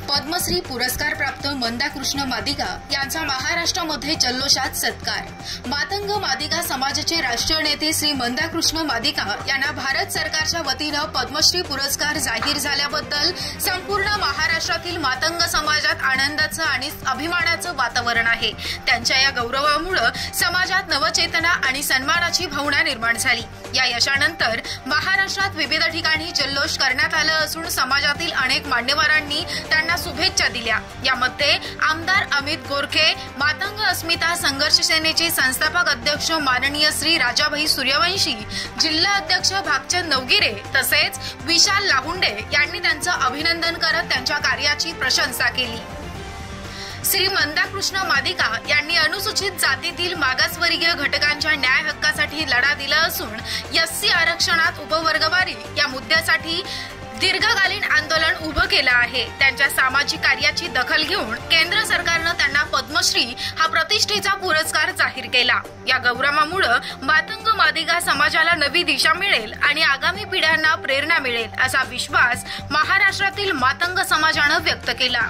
पद्मश्री पुरस्कार प्राप्त मंदा कृष्ण मादिगा यांचा महाराष्ट्रामध्ये जल्लोषात सत्कार। मातंग मादिगा समाजाचे राष्ट्रीय नेते श्री मंदा कृष्ण मादिगा यांना भारत सरकारच्या वतीने पद्मश्री पुरस्कार जाहीर झाल्याबद्दल संपूर्ण महाराष्ट्रातील मातंग समाजात आनंदाचं आणि अभिमानाचं वातावरण आहे। त्यांच्या या गौरवामुळे समाजात नवचेतना आणि सन्मानाची भावना निर्माण झाली। या यशानंतर महाराष्ट्रात विविध ठिकाणी जल्लोष करण्यात आला असून समाजातील अनेक मान्यवरांनी त्यांना शुभेच्छा दिल्या। यामध्ये आमदार अमित गोरखे, मातंग अस्मिता संघर्ष सेनेचे संस्थापक अध्यक्ष माननीय श्री राजाभाई सूर्यवंशी, जिल्हा अध्यक्ष भागचंद नवगिरे तसेच विशाल लाहुंडे यांनी त्यांचं अभिनंदन करत त्यांच्या कार्याची प्रशंसा केली। श्री मंदा कृष्ण मादिगा यांनी अनुसूचित जातीतील मागासवर्गीय घटकांच्या न्याय हक्कासाठी लढा दिला असून एससी आरक्षणात उपवर्गवारी या मुद्द्यासाठी दीर्घकालीन आंदोलन उभं केलं आहे। त्यांच्या सामाजिक कार्याची दखल घेऊन केंद्र सरकारने त्यांना पद्मश्री हा प्रतिष्ठेचा पुरस्कार जाहीर केला। या गौरवामुळे मातंग मादिगा समाजाला नवी दिशा मिळेल आणि आगामी पिढ्यांना प्रेरणा मिळेल असा विश्वास महाराष्ट्रातील मातंग समाजाने व्यक्त केला।